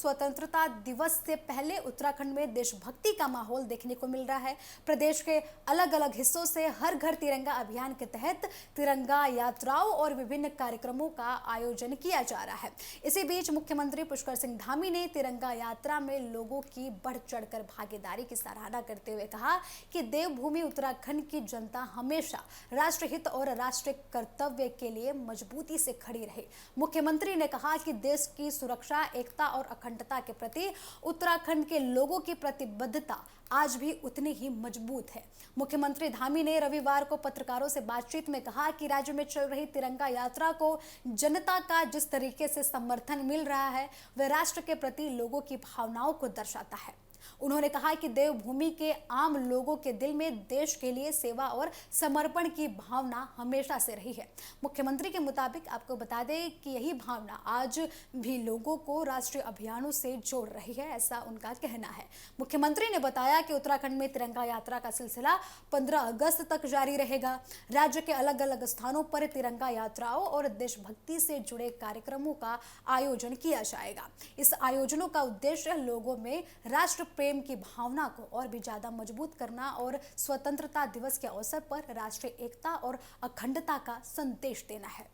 स्वतंत्रता दिवस से पहले उत्तराखंड में देशभक्ति का माहौल देखने को मिल रहा है। प्रदेश के अलग अलग हिस्सों से हर घर तिरंगा अभियान के तहत तिरंगा यात्राओं और विभिन्न कार्यक्रमों का आयोजन किया जा रहा है। इसी बीच मुख्यमंत्री पुष्कर सिंह धामी ने तिरंगा यात्रा में लोगों की बढ़ चढ़कर भागीदारी की सराहना करते हुए कहा कि देवभूमि उत्तराखंड की जनता हमेशा राष्ट्रहित और राष्ट्रीय कर्तव्य के लिए मजबूती से खड़ी रही। मुख्यमंत्री ने कहा कि देश की सुरक्षा, एकता और अखंडता के प्रति उत्तराखंड के लोगों की प्रतिबद्धता आज भी उतनी ही मजबूत है। मुख्यमंत्री धामी ने रविवार को पत्रकारों से बातचीत में कहा कि राज्य में चल रही तिरंगा यात्रा को जनता का जिस तरीके से समर्थन मिल रहा है वह राष्ट्र के प्रति लोगों की भावनाओं को दर्शाता है। उन्होंने कहा कि देवभूमि के आम लोगों के दिल में देश के लिए सेवा और समर्पण की भावना हमेशा से रही है। मुख्यमंत्री के मुताबिक आपको बता दें कि यही भावना आज भी लोगों को राष्ट्रीय अभियानों से जोड़ रही है, ऐसा उनका कहना है। मुख्यमंत्री ने बताया कि उत्तराखंड में तिरंगा यात्रा का सिलसिला 15 अगस्त तक जारी रहेगा। राज्य के अलग अलग स्थानों पर तिरंगा यात्राओं और देशभक्ति से जुड़े कार्यक्रमों का आयोजन किया जाएगा। इस आयोजनों का उद्देश्य लोगों में राष्ट्र प्रेम की भावना को और भी ज्यादा मजबूत करना और स्वतंत्रता दिवस के अवसर पर राष्ट्रीय एकता और अखंडता का संदेश देना है।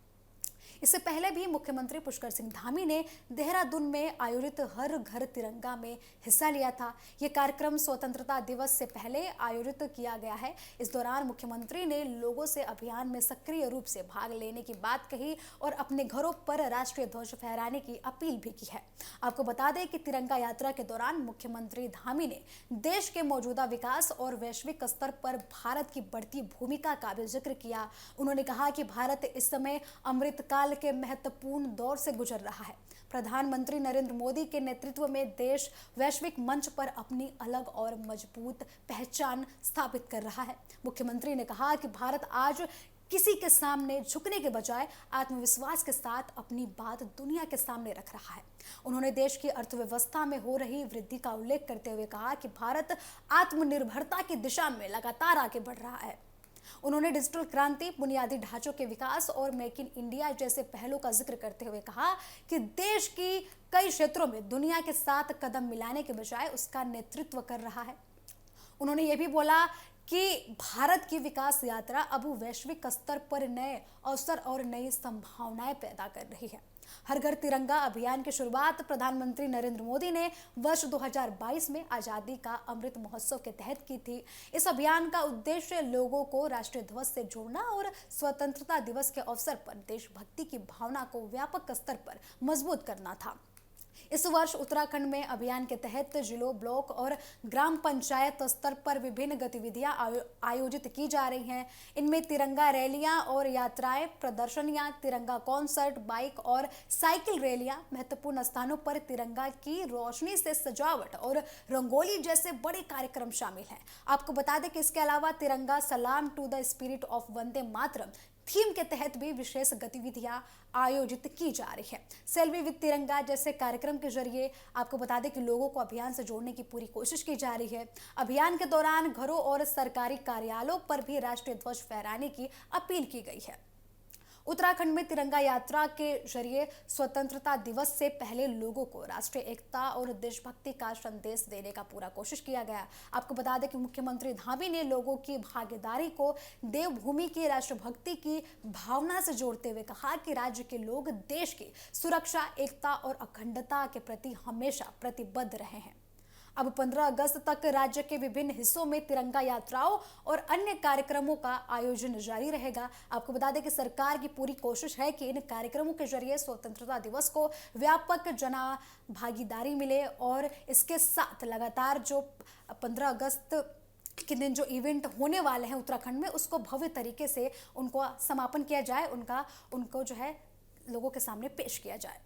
इससे पहले भी मुख्यमंत्री पुष्कर सिंह धामी ने देहरादून में आयोजित हर घर तिरंगा में हिस्सा लिया था। यह कार्यक्रम स्वतंत्रता दिवस से पहले आयोजित किया गया है। इस दौरान मुख्यमंत्री ने लोगों से अभियान में सक्रिय रूप से भाग लेने की बात कही और अपने घरों पर राष्ट्रीय ध्वज फहराने की अपील भी की है। आपको बता दें कि तिरंगा यात्रा के दौरान मुख्यमंत्री धामी ने देश के मौजूदा विकास और वैश्विक स्तर पर भारत की बढ़ती भूमिका का भी जिक्र किया। उन्होंने कहा कि भारत इस समय अमृतकाल के महत्वपूर्ण दौर से गुजर रहा है। प्रधानमंत्री नरेंद्र मोदी के नेतृत्व में देश वैश्विक मंच पर अपनी अलग और मजबूत पहचान स्थापित कर रहा है। मुख्यमंत्री ने कहा कि भारत आज किसी के सामने झुकने के बजाय आत्मविश्वास के साथ अपनी बात दुनिया के सामने रख रहा है। उन्होंने देश की अर्थव्यवस्था में हो रही वृद्धि का उल्लेख करते हुए कहा कि भारत आत्मनिर्भरता की दिशा में लगातार आगे बढ़ रहा है। उन्होंने डिजिटल क्रांति, बुनियादी ढांचों के विकास और मेक इन इंडिया जैसे पहलों का जिक्र करते हुए कहा कि देश की कई क्षेत्रों में दुनिया के साथ कदम मिलाने के बजाय उसका नेतृत्व कर रहा है। उन्होंने ये भी बोला कि भारत की विकास यात्रा अब वैश्विक स्तर पर नए अवसर और नई संभावनाएं पैदा कर रही है। हर घर तिरंगा अभियान की शुरुआत प्रधानमंत्री नरेंद्र मोदी ने वर्ष 2022 में आजादी का अमृत महोत्सव के तहत की थी। इस अभियान का उद्देश्य लोगों को राष्ट्रीय ध्वज से जोड़ना और स्वतंत्रता दिवस के अवसर पर देशभक्ति की भावना को व्यापक स्तर पर मजबूत करना था। इस वर्ष उत्तराखंड में अभियान के तहत जिलों, ब्लॉक और ग्राम पंचायत स्तर पर विभिन्न गतिविधियां आयोजित की जा रही हैं। इनमें तिरंगा रैलियां और यात्राएं, प्रदर्शनियां, तिरंगा कॉन्सर्ट, बाइक और साइकिल रैलियां, महत्वपूर्ण स्थानों पर तिरंगा की रोशनी से सजावट और रंगोली जैसे बड़े कार्यक्रम शामिल हैं। आपको बता दें कि इसके अलावा तिरंगा सलाम to the spirit of Vande Mataram theme के तहत भी विशेष गतिविधियां आयोजित की जा रही है। सेल्फी विद तिरंगा जैसे कार्यक्रम के जरिए आपको बता दें कि लोगों को अभियान से जोड़ने की पूरी कोशिश की जा रही है। अभियान के दौरान घरों और सरकारी कार्यालयों पर भी राष्ट्रीय ध्वज फहराने की अपील की गई है। उत्तराखंड में तिरंगा यात्रा के जरिए स्वतंत्रता दिवस से पहले लोगों को राष्ट्रीय एकता और देशभक्ति का संदेश देने का पूरा कोशिश किया गया। आपको बता दें कि मुख्यमंत्री धामी ने लोगों की भागीदारी को देवभूमि की राष्ट्रभक्ति की भावना से जोड़ते हुए कहा कि राज्य के लोग देश की सुरक्षा, एकता और अखंडता के प्रति हमेशा प्रतिबद्ध रहे हैं। अब 15 अगस्त तक राज्य के विभिन्न हिस्सों में तिरंगा यात्राओं और अन्य कार्यक्रमों का आयोजन जारी रहेगा। आपको बता दें कि सरकार की पूरी कोशिश है कि इन कार्यक्रमों के जरिए स्वतंत्रता दिवस को व्यापक जन भागीदारी मिले और इसके साथ लगातार जो 15 अगस्त के दिन जो इवेंट होने वाले हैं उत्तराखंड में उसको भव्य तरीके से उनको समापन किया जाए, उनको जो है लोगों के सामने पेश किया जाए।